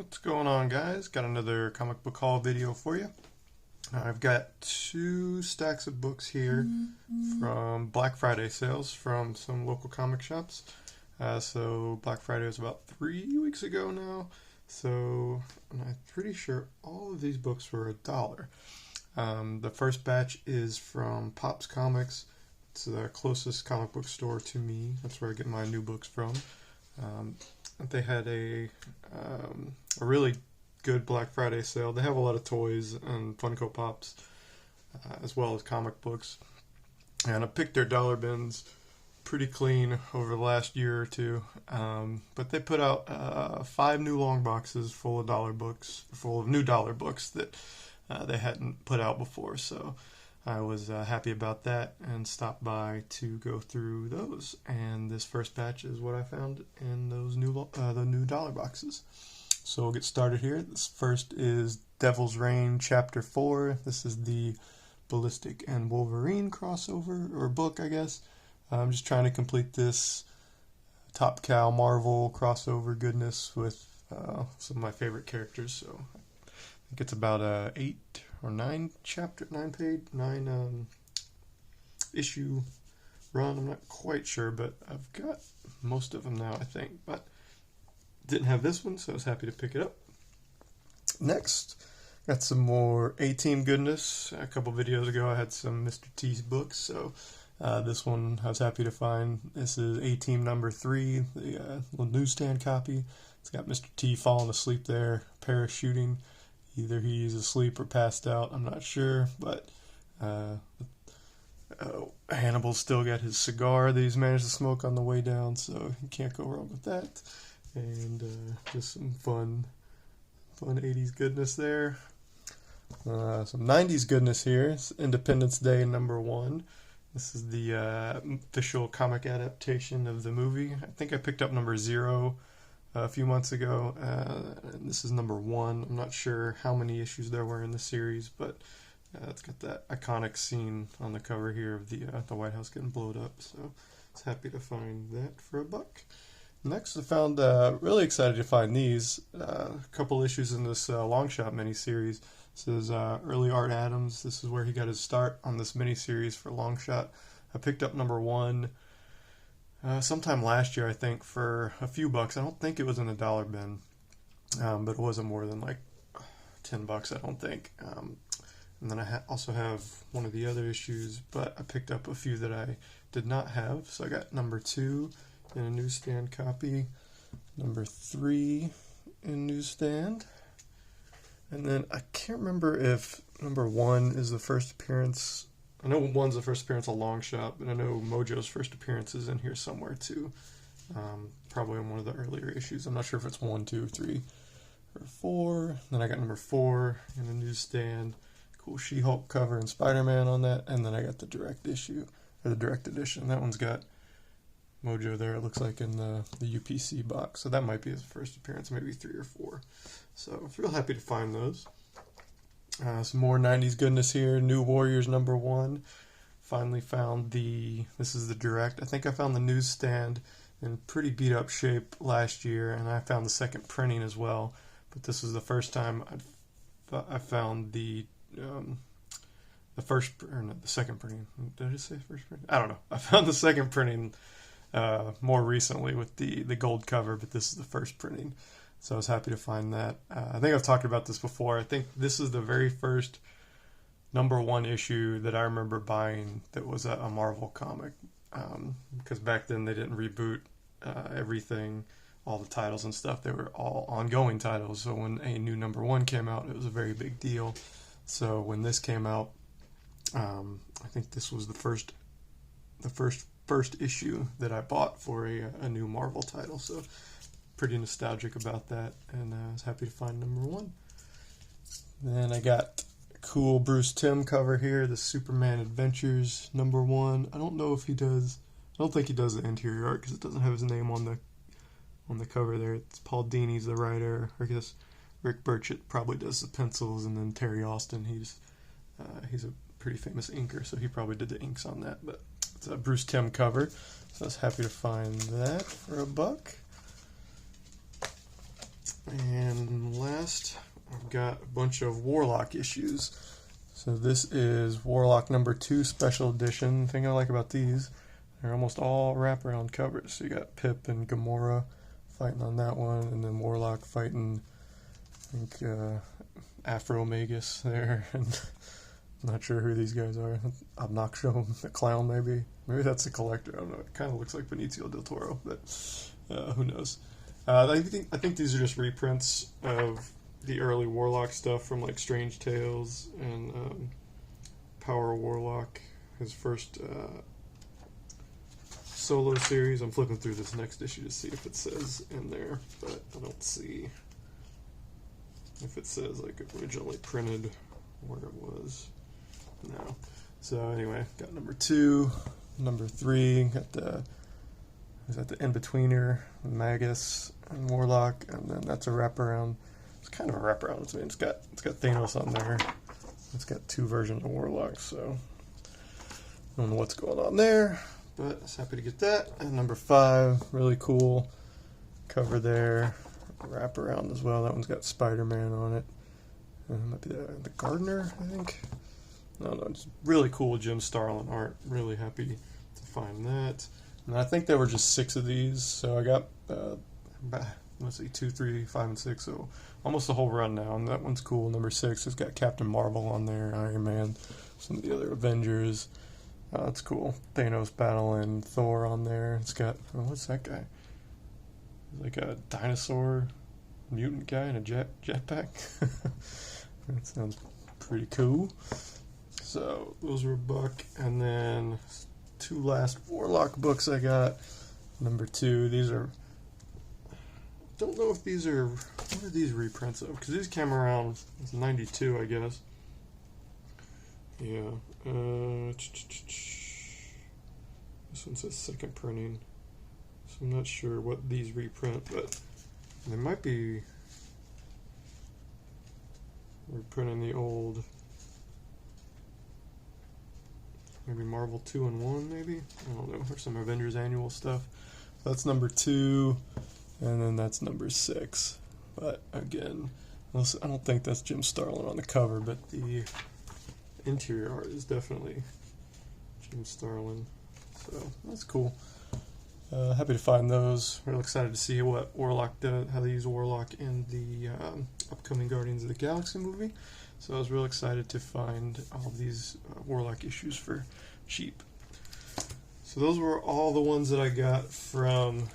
What's going on, guys? Got another comic book haul video for you. I've got 2 stacks of books here from Black Friday sales from some local comic shops. So Black Friday was about 3 weeks ago now. So I'm pretty sure all of these books were $1. The first batch is from Pop's Comics. It's the closest comic book store to me. That's where I get my new books from. They had a really good Black Friday sale. They have a lot of toys and Funko Pops, as well as comic books. And I picked their dollar bins pretty clean over the last year or two. But they put out 5 new long boxes full of new dollar books that they hadn't put out before. So I was happy about that and stopped by to go through those. And this first batch is what I found in those the new dollar boxes. So we'll get started here. This first is Devil's Reign Chapter 4. This is the Ballistic and Wolverine crossover, or book, I guess. I'm just trying to complete this Top Cow Marvel crossover goodness with some of my favorite characters. So I think it's about a 8 or 9 issue run. I'm not quite sure, but I've got most of them now, I think. But didn't have this one, so I was happy to pick it up. Next, got some more A-Team goodness. A couple videos ago, I had some Mr. T's books, so this one I was happy to find. This is A-Team number 3, the little newsstand copy. It's got Mr. T falling asleep there, parachuting. Either he's asleep or passed out, I'm not sure, but Hannibal's still got his cigar that he's managed to smoke on the way down, so you can't go wrong with that. And just some fun 80s goodness there. Some 90s goodness here. It's Independence Day number 1. This is the official comic adaptation of the movie. I think I picked up number 0 a few months ago. And this is number 1. I'm not sure how many issues there were in the series, but it's got that iconic scene on the cover here of the White House getting blown up. So I was happy to find that for $1. Next, I found, really excited to find these. A couple issues in this Long Shot miniseries. This is Early Art Adams. This is where he got his start on this miniseries for Long Shot. I picked up number 1 sometime last year, I think, for a few bucks. I don't think it was in the dollar bin, but it wasn't more than like $10, I don't think. And then I also have one of the other issues, but I picked up a few that I did not have. So I got number 2 in a newsstand copy, number 3 in newsstand, and then I can't remember if number 1 is the first appearance. I know 1's the first appearance of Long Shot, but I know Mojo's first appearance is in here somewhere too, probably on one of the earlier issues. I'm not sure if it's 1, 2, 3, or 4. Then I got number 4 in a newsstand, cool She-Hulk cover and Spider-Man on that, and then I got the direct issue, or the direct edition. That one's got Mojo there, it looks like, in the UPC box. So that might be his first appearance, maybe 3 or 4. So I was real happy to find those. Some more 90s goodness here. New Warriors number 1. Finally found this is the direct. I think I found the newsstand in pretty beat up shape last year, and I found the second printing as well. But this is the first time I found the second printing. Did I just say first printing? I don't know. I found the second printing more recently with the gold cover, but this is the first printing, so I was happy to find that. I think I've talked about this before. I think this is the very first number 1 issue that I remember buying that was a Marvel comic, because back then they didn't reboot everything, all the titles and stuff. They were all ongoing titles, so when a new number 1 came out, it was a very big deal. So when this came out, I think this was the first issue that I bought for a new Marvel title, so pretty nostalgic about that, and I was happy to find number 1. Then I got a cool Bruce Timm cover here, the Superman Adventures number 1. I don't know if he does, I don't think he does the interior art because it doesn't have his name on the cover there. It's Paul Dini's the writer. I guess Rick Burchett probably does the pencils, and then Terry Austin, he's a pretty famous inker, so he probably did the inks on that, but it's a Bruce Timm cover, so I was happy to find that for $1. And got a bunch of Warlock issues. So this is Warlock number 2 special edition. The thing I like about these, they're almost all wraparound covers. So you got Pip and Gamora fighting on that one, and then Warlock fighting, I think, Afro Magus there, and I'm not sure who these guys are. Obnoxio, the clown, maybe. Maybe that's a collector. I don't know. It kind of looks like Benicio del Toro, but who knows? I think these are just reprints of the early Warlock stuff from like Strange Tales and Power Warlock, his first solo series. I'm flipping through this next issue to see if it says in there, but I don't see if it says like originally printed where it was. No. So anyway, got number 2, number 3, got the in-betweener, Magus and Warlock, and then that's a wraparound. It's kind of a wraparound. I mean, it's got Thanos on there. It's got 2 versions of Warlock, so I don't know what's going on there, but I was happy to get that. And number 5, really cool cover there, wraparound as well. That one's got Spider-Man on it. Might be the Gardener, I think. No, just really cool Jim Starlin art. Really happy to find that. And I think there were just 6 of these, so I got, let's see, 2, 3, 5, and 6, so almost the whole run now, and that one's cool. Number 6, it's got Captain Marvel on there, Iron Man, some of the other Avengers. That's cool. Thanos battling Thor on there. It's got, what's that guy? Like a dinosaur mutant guy in a jetpack. That sounds pretty cool. So those were $1, and then 2 last Warlock books I got. Number 2, these are, don't know if these are, what are these reprints of? Because these came around, it's 92, I guess. Yeah. This one says second printing, so I'm not sure what these reprint, but they might be reprinting the old, maybe Marvel 2 and 1, maybe? I don't know, or some Avengers Annual stuff. So that's number 2, and then that's number 6. But again, I don't think that's Jim Starlin on the cover, but the interior art is definitely Jim Starlin. So that's cool. Happy to find those. Real excited to see what Warlock does, how they use Warlock in the upcoming Guardians of the Galaxy movie. So I was real excited to find all of these Warlock issues for cheap. So those were all the ones that I got from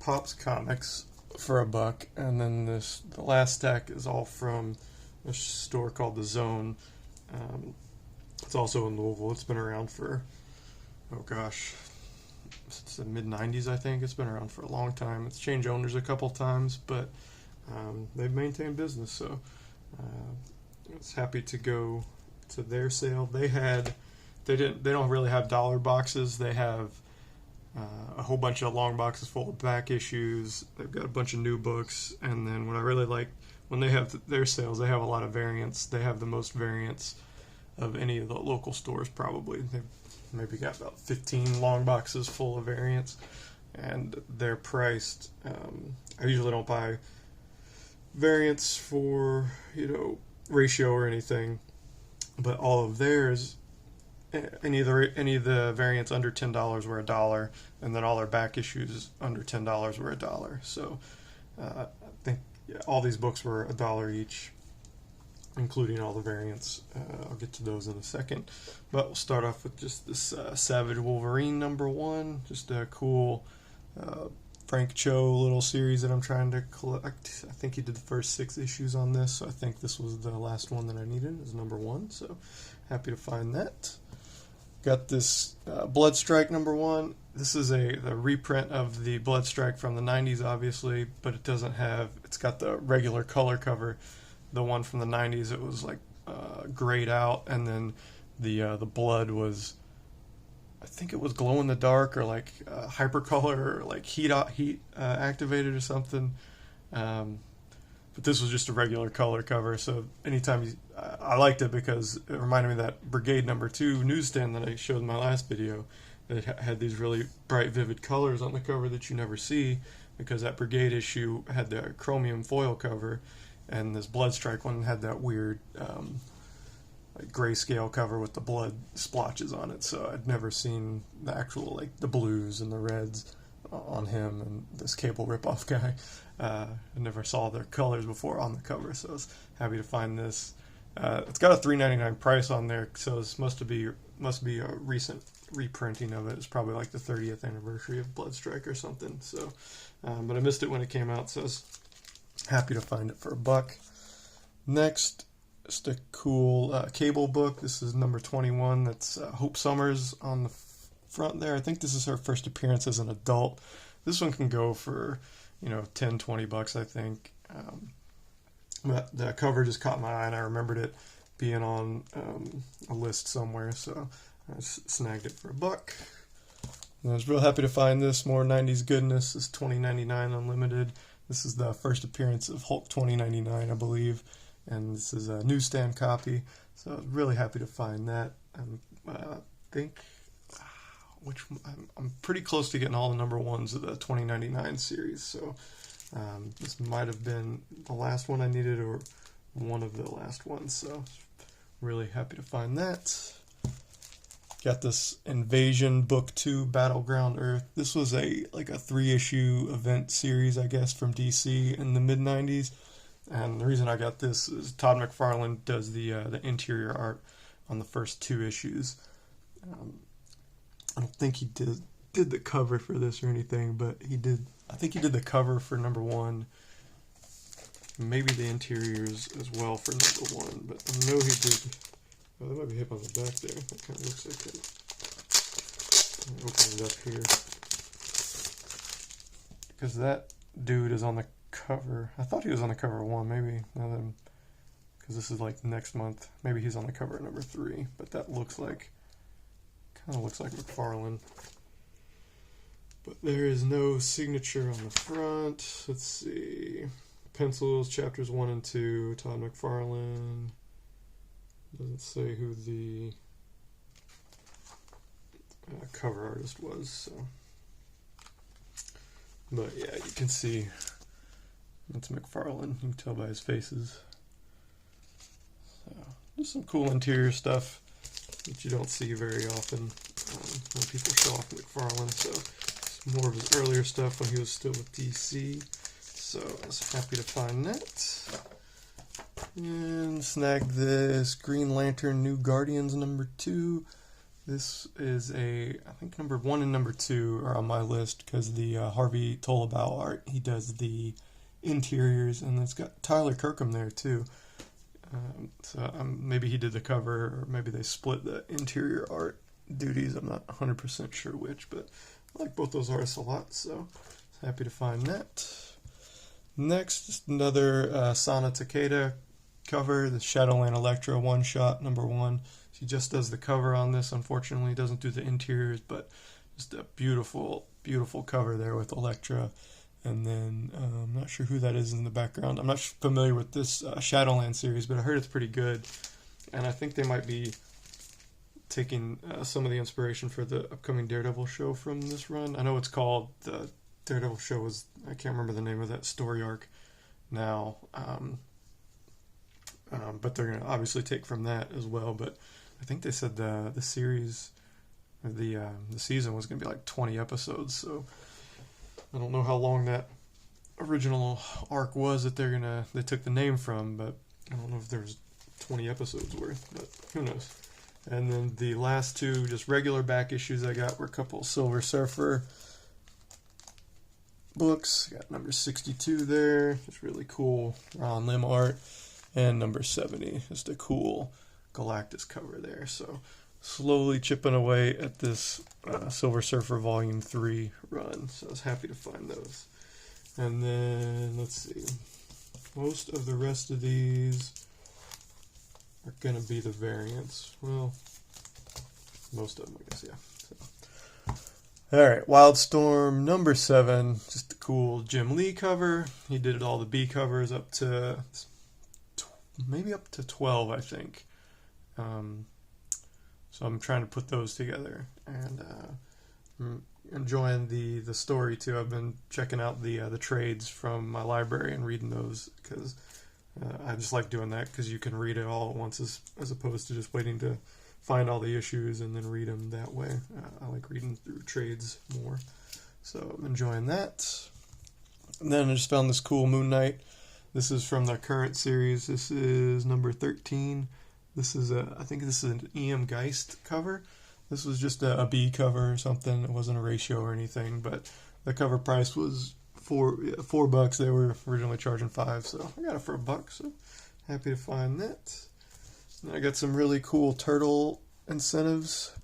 Pop's Comics for $1, and then the last stack is all from a store called The Zone. It's also in Louisville. It's been around for, oh gosh, since the mid-90s, I think. It's been around for a long time. It's changed owners a couple times, but they've maintained business, so I was happy to go to their sale. They don't really have dollar boxes. They have a whole bunch of long boxes full of back issues. They've got a bunch of new books, and then what I really like, when they have their sales, they have a lot of variants. They have the most variants of any of the local stores, probably. They've maybe got about 15 long boxes full of variants, and they're priced. I usually don't buy variants for, ratio or anything, but all of theirs, any of the variants under $10 were $1, and then all their back issues under $10 were $1. So I think all these books were $1 each, including all the variants. I'll get to those in a second, but we'll start off with just this Savage Wolverine number 1, just a cool Frank Cho little series that I'm trying to collect. I think he did the first 6 issues on this, so I think this was the last one that I needed, is number 1, so happy to find that. Got this Bloodstrike number 1. This is the reprint of the Bloodstrike from the 90s, obviously, but it's got the regular color cover. The one from the 90s, it was like grayed out, and then the blood was, I think it was glow in the dark, or like hypercolor, or like heat activated or something. But this was just a regular color cover, so anytime I liked it because it reminded me of that Brigade number 2 newsstand that I showed in my last video. It had these really bright, vivid colors on the cover that you never see, because that Brigade issue had the chromium foil cover, and this Bloodstrike one had that weird like grayscale cover with the blood splotches on it. So I'd never seen the actual like the blues and the reds on him and this Cable ripoff guy. I never saw their colors before on the cover, so I was happy to find this. It's got a $3.99 price on there, so this must be a recent reprinting of it. It's probably like the 30th anniversary of Bloodstrike or something. So, but I missed it when it came out, so I was happy to find it for $1. Next, just a cool Cable book. This is number 21. That's Hope Summers on the front there. I think this is her first appearance as an adult. This one can go for, $10-20, I think. But the cover just caught my eye, and I remembered it being on a list somewhere, so I snagged it for $1. And I was real happy to find this. More 90s goodness. This is $20.99 unlimited. This is the first appearance of Hulk 2099, I believe, and this is a newsstand copy. So I was really happy to find that. I'm pretty close to getting all the number ones of the 2099 series, so this might have been the last one I needed or one of the last ones, so really happy to find that. Got this Invasion Book 2 Battleground Earth. This was a 3-issue event series, I guess, from DC in the mid-90s, and the reason I got this is Todd McFarlane does the interior art on the first 2 issues. I don't think he did the cover for this or anything, but I think he did the cover for number 1. Maybe the interiors as well for number 1, but I know he did. Oh, there might be hip on the back there. That kind of looks like it. Open it up here. Because that dude is on the cover. I thought he was on the cover of 1, maybe. Because this is like next month. Maybe he's on the cover of number 3, but that kind of looks like McFarlane. But there is no signature on the front. Let's see. Pencils, chapters 1 and 2, Todd McFarlane. Doesn't say who the cover artist was. So. But yeah, you can see it's McFarlane. You can tell by his faces. So, just some cool interior stuff that you don't see very often when people show off McFarlane. So it's more of his earlier stuff when he was still with DC. So I was happy to find that. And snagged this Green Lantern New Guardians number 2. This is I think number 1 and number 2 are on my list because the Harvey Tolabau art, he does the interiors, and it's got Tyler Kirkham there too. So maybe he did the cover, or maybe they split the interior art duties. I'm not 100% sure which, but I like both those artists a lot, so happy to find that. Next, just another Sana Takeda cover, the Shadowland Electra one-shot, number 1. She just does the cover on this, unfortunately. Doesn't do the interiors, but just a beautiful, beautiful cover there with Electra. And then, I'm not sure who that is in the background. I'm not familiar with this Shadowland series, but I heard it's pretty good. And I think they might be taking some of the inspiration for the upcoming Daredevil show from this run. I know it's called, the Daredevil show I can't remember the name of that story arc now. But they're going to obviously take from that as well. But I think they said the series, or the season was going to be like 20 episodes. So I don't know how long that original arc was that they took the name from, but I don't know if there's 20 episodes worth, but who knows. And then the last 2 just regular back issues I got were a couple Silver Surfer books. Got number 62 there, just really cool Ron Lim art, and number 70, just a cool Galactus cover there. So slowly chipping away at this Silver Surfer Volume 3 run, so I was happy to find those. And then, let's see, most of the rest of these are going to be the variants. Well, most of them, I guess, yeah. So. Alright, Wildstorm number 7, just a cool Jim Lee cover. He did all the B covers up to, maybe up to 12, I think. So I'm trying to put those together, and I'm enjoying the story too. I've been checking out the trades from my library and reading those because I just like doing that because you can read it all at once as opposed to just waiting to find all the issues and then read them that way. I like reading through trades more. So I'm enjoying that. And then I just found this cool Moon Knight. This is from the current series. This is number 13. This is I think this is an E.M. Geist cover. This was just a B cover or something. It wasn't a ratio or anything, but the cover price was $4. They were originally charging $5, so I got it for $1. So happy to find that. And I got some really cool turtle incentives.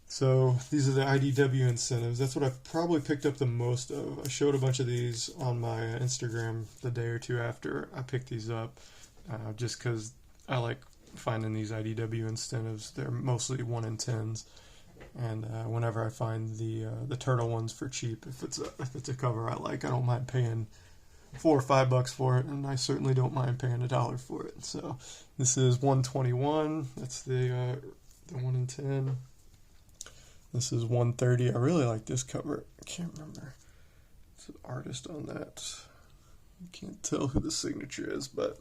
So these are the IDW incentives. That's what I've probably picked up the most of. I showed a bunch of these on my Instagram the day or two after I picked these up, just because I like finding these IDW incentives. They're mostly 1 in 10s. And whenever I find the turtle ones for cheap, if it's a cover I like, I don't mind paying $4 or $5 for it, and I certainly don't mind paying $1 for it. So this is 121. That's the 1 in 10. This is 130. I really like this cover. I can't remember. It's an artist on that. I can't tell who the signature is, but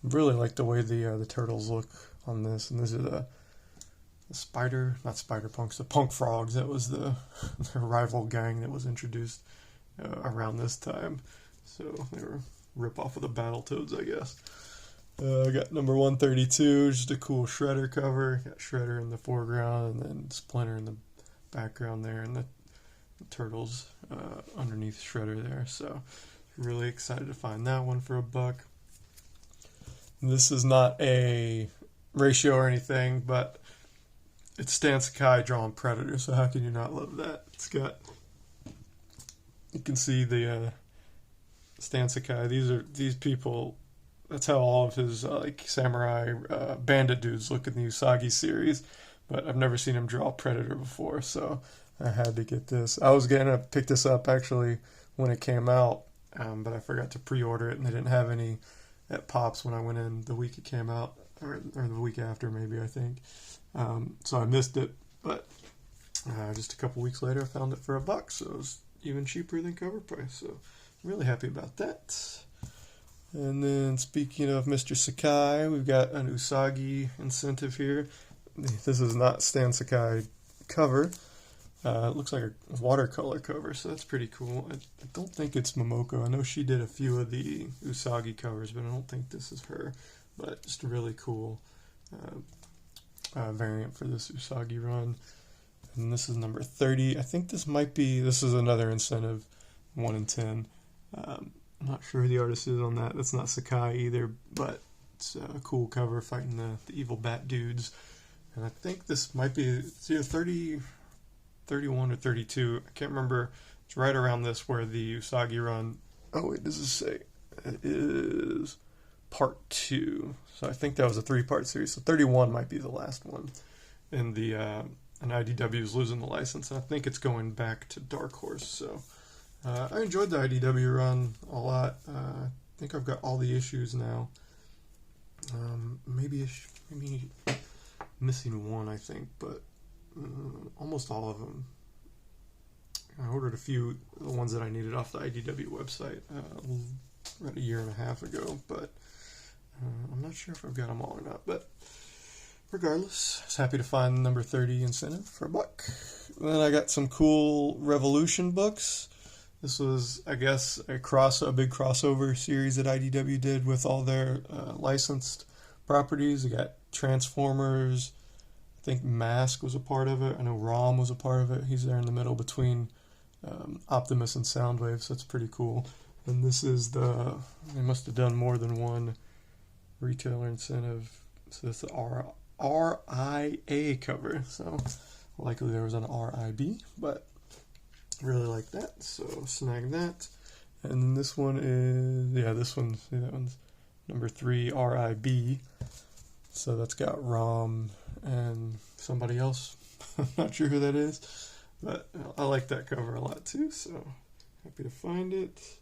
I really like the way the turtles look on this. And this is the not spider punks, the punk frogs. That was the rival gang that was introduced around this time. So they were rip off of the Battletoads, I guess. I got number 132, just a cool Shredder cover. Got Shredder in the foreground and then Splinter in the background there, and the turtles underneath Shredder there. So really excited to find that one for $1. This is not a ratio or anything, but it's Stan Sakai drawing Predator, so how can you not love that? It's got, you can see the Stan Sakai. These people. That's how all of his like samurai bandit dudes look in the Usagi series. But I've never seen him draw Predator before, so I had to get this. I was gonna pick this up actually when it came out, but I forgot to pre-order it, and they didn't have any at Pops when I went in the week it came out, or the week after maybe, I think. So I missed it, but just a couple weeks later I found it for $1, so it was even cheaper than cover price. So I'm really happy about that. And then speaking of Mr. Sakai, we've got an Usagi incentive here. This is not Stan Sakai cover. It looks like a watercolor cover, so that's pretty cool. I don't think it's Momoko. I know she did a few of the Usagi covers, but I don't think this is her. But just a really cool variant for this Usagi run. And this is number 30. I think this is another incentive, 1 in 10. I'm not sure who the artist is on that. That's not Sakai either, but it's a cool cover fighting the evil bat dudes. And I think this might be, it's either 30, 31 or 32. I can't remember. It's right around this where the Usagi run. Oh wait, does it say? It is part 2. So I think that was a 3-part series. So 31 might be the last one. And and IDW is losing the license. And I think it's going back to Dark Horse. So I enjoyed the IDW run a lot. I think I've got all the issues now. Maybe missing one, I think, but almost all of them. I ordered a few, the ones that I needed off the IDW website about a year and a half ago, but I'm not sure if I've got them all or not. But regardless, I was happy to find number 30 incentive for $1. Then I got some cool Revolution books. This was, I guess, a big crossover series that IDW did with all their licensed properties. They got Transformers. I think Mask was a part of it. I know Rom was a part of it. He's there in the middle between Optimus and Soundwave, so that's pretty cool. And this is they must have done more than one retailer incentive. So that's the RIA cover. So likely there was an RIB, but really like that. So snag that. And then this one is, that one's number 3, RIB. So that's got Rom and somebody else. I'm not sure who that is, but I like that cover a lot too, so happy to find it.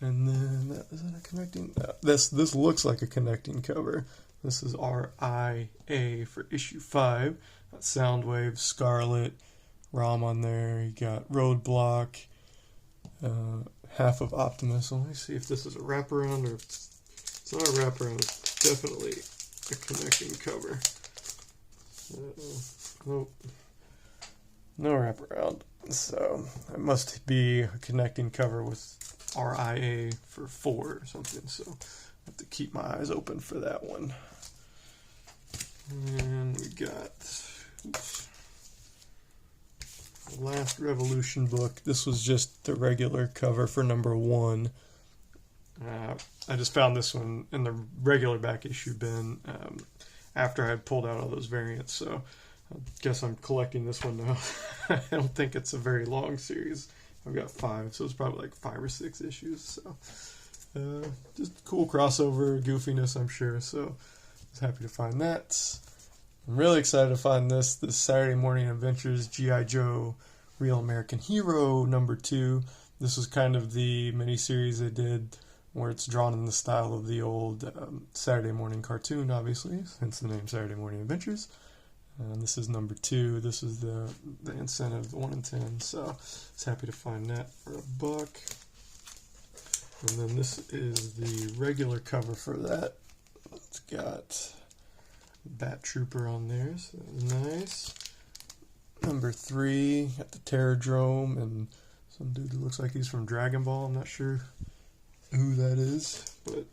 And then, is that a connecting? This looks like a connecting cover. This is RIA for issue 5. Got Soundwave, Scarlet, Rom on there. You got Roadblock, half of Optimus. So let me see if this is a wraparound or it's not a wraparound. It's definitely a connecting cover. Nope. No wraparound. So it must be a connecting cover with RIA for 4 or something. So I have to keep my eyes open for that one. And we got the Last Revolution book. This was just the regular cover for number 1. I just found this one in the regular back issue bin after I had pulled out all those variants. So I guess I'm collecting this one now. I don't think it's a very long series. I've got 5, so it's probably like 5 or 6 issues. So just cool crossover goofiness, I'm sure. So I was happy to find that. I'm really excited to find this Saturday Morning Adventures G.I. Joe Real American Hero number 2. This was kind of the miniseries they did where it's drawn in the style of the old Saturday morning cartoon, obviously, hence the name Saturday Morning Adventures. And this is number 2. This is the incentive, 1 in 10. So I was happy to find that for $1. And then this is the regular cover for that. It's got Bat Trooper on there, so nice. Number 3, got the Terradrome and some dude who looks like he's from Dragon Ball. I'm not sure who that is, but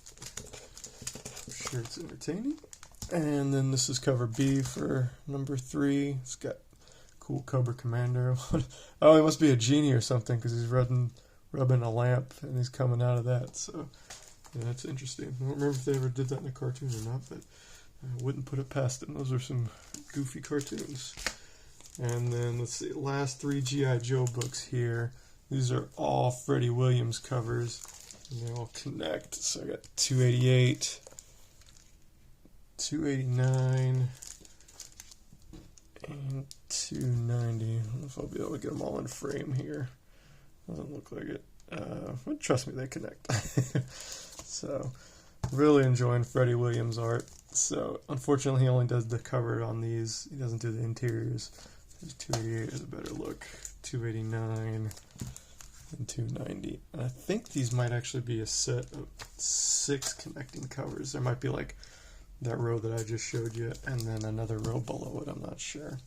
I'm sure it's entertaining. And then this is cover B for number 3. It's got cool Cobra Commander. Oh, he must be a genie or something because he's rubbing a lamp and he's coming out of that. So yeah, that's interesting. I don't remember if they ever did that in a cartoon or not, but I wouldn't put it past them. Those are some goofy cartoons. And then let's see, last 3 G.I. Joe books here. These are all Freddie Williams covers, and they all connect. So I got 288, 289, and 290. I don't know if I'll be able to get them all in frame here. Doesn't look like it. But trust me, they connect. So, really enjoying Freddie Williams art. So, unfortunately, he only does the cover on these. He doesn't do the interiors. 288 is a better look. 289 and 290. And I think these might actually be a set of 6 connecting covers. There might be like that row that I just showed you, and then another row below it. I'm not sure.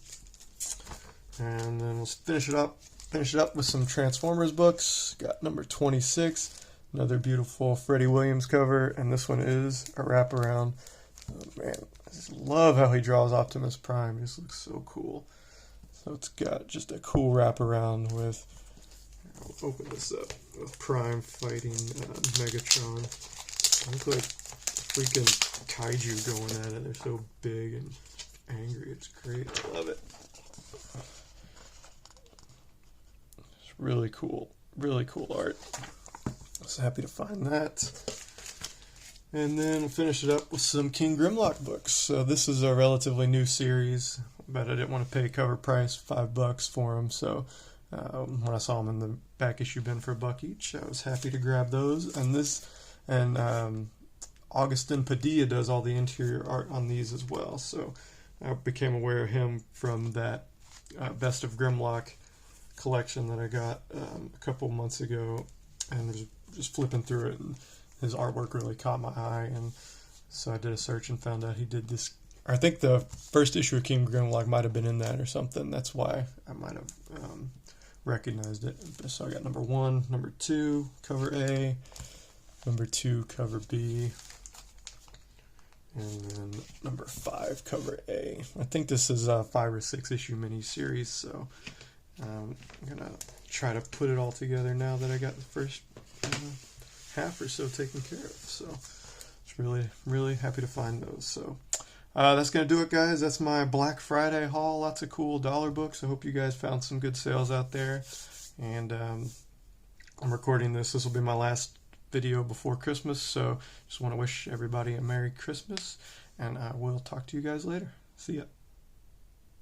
And then we'll finish it up. Finish it up with some Transformers books. Got number 26, another beautiful Freddie Williams cover, and this one is a wraparound. Oh, man, I just love how he draws Optimus Prime. It just looks so cool. So it's got just a cool wraparound with, I'll open this up, with Prime fighting Megatron. Look like freaking kaiju going at it. They're so big and angry. It's great. I love it. It's really cool art. I was happy to find that. And then we'll finish it up with some King Grimlock books. So this is a relatively new series, but I didn't want to pay cover price, $5 for them. So when I saw them in the back issue bin for $1 each, I was happy to grab those. And Augustin Padilla does all the interior art on these as well. So I became aware of him from that Best of Grimlock collection that I got a couple months ago, and was just flipping through it, and his artwork really caught my eye, and so I did a search and found out he did this. I think the first issue of King Grimlock might have been in that or something. That's why I might have recognized it. So I got number 1, number 2, cover A, number 2, cover B, and then number 5, cover A. I think this is a 5 or 6 issue mini-series, so I'm going to try to put it all together now that I got the first half or so taken care of. So it's really happy to find those. So that's going to do it, guys. That's my Black Friday haul. Lots of cool dollar books. I hope you guys found some good sales out there. And I'm recording this. This will be my last video before Christmas. So just want to wish everybody a Merry Christmas. And I will talk to you guys later. See ya.